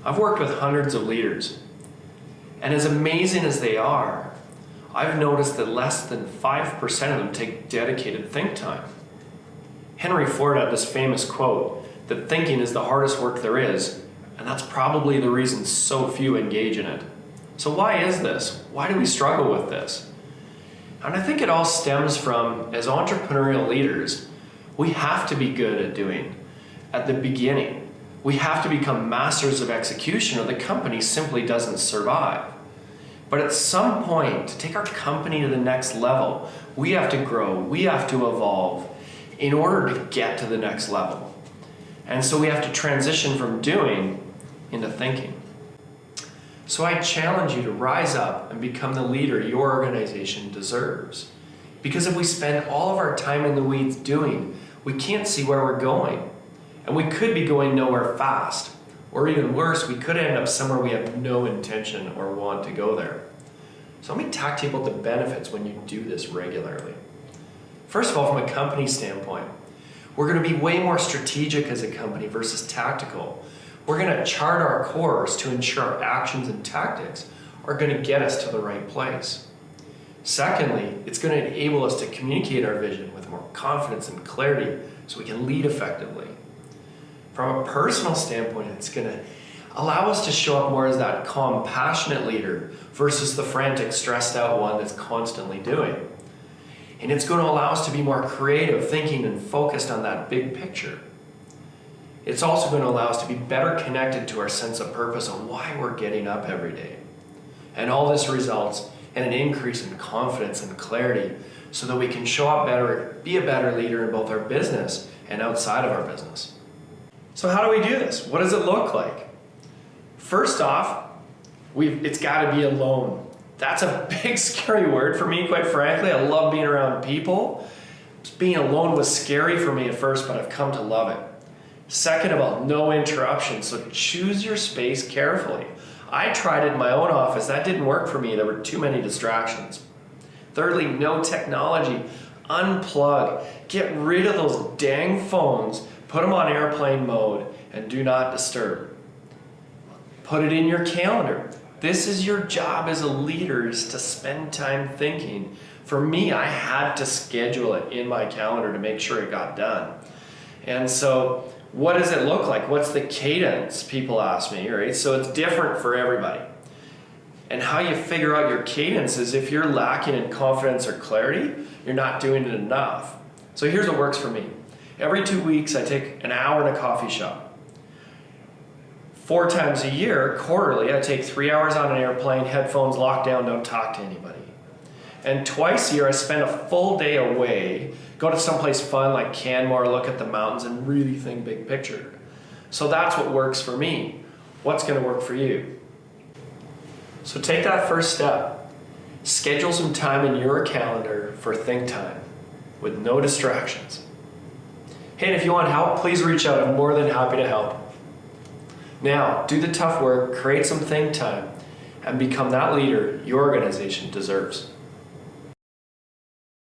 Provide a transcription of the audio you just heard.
I've worked with hundreds of leaders, and as amazing as they are, I've noticed that less than 5% of them take dedicated think time. Henry Ford had this famous quote that thinking is the hardest work there is, and that's probably the reason so few engage in it. So why is this? Why do we struggle with this? And I think it all stems from, as entrepreneurial leaders, we have to be good at doing at the beginning. We have to become masters of execution or the company simply doesn't survive. But at some point, to take our company to the next level, we have to grow, we have to evolve in order to get to the next level. And so we have to transition from doing into thinking. So I challenge you to rise up and become the leader your organization deserves. Because if we spend all of our time in the weeds doing, we can't see where we're going. And we could be going nowhere fast. Or even worse, we could end up somewhere we have no intention or want to go there. So let me talk to you about the benefits when you do this regularly. First of all, from a company standpoint, we're going to be way more strategic as a company versus tactical. We're going to chart our course to ensure our actions and tactics are going to get us to the right place. Secondly, it's going to enable us to communicate our vision with more confidence and clarity so we can lead effectively. From a personal standpoint, it's going to allow us to show up more as that calm, passionate leader versus the frantic, stressed out one that's constantly doing. And it's going to allow us to be more creative, thinking and focused on that big picture. It's also going to allow us to be better connected to our sense of purpose on why we're getting up every day. And all this results in an increase in confidence and clarity so that we can show up better, be a better leader in both our business and outside of our business. So how do we do this? What does it look like? First off, it's got to be alone. That's a big scary word for me, quite frankly. I love being around people. Being alone was scary for me at first, but I've come to love it. Second of all, no interruptions. So choose your space carefully. I tried it in my own office. That didn't work for me. There were too many distractions. Thirdly, no technology. Unplug. Get rid of those dang phones. Put them on airplane mode and do not disturb. Put it in your calendar. This is your job as a leader, is to spend time thinking. For me, I had to schedule it in my calendar to make sure it got done. And so what does it look like? What's the cadence? People ask me, right? So it's different for everybody. And how you figure out your cadence is if you're lacking in confidence or clarity, you're not doing it enough. So here's what works for me. Every 2 weeks, I take an hour in a coffee shop. 4 times a year, quarterly, I take 3 hours on an airplane, headphones locked down, don't talk to anybody. And twice a year, I spend a full day away, go to someplace fun like Canmore, look at the mountains, and really think big picture. So that's what works for me. What's going to work for you? So take that first step. Schedule some time in your calendar for think time with no distractions. Hey, and if you want help, please reach out. I'm more than happy to help. Now, do the tough work, create some think time, and become that leader your organization deserves.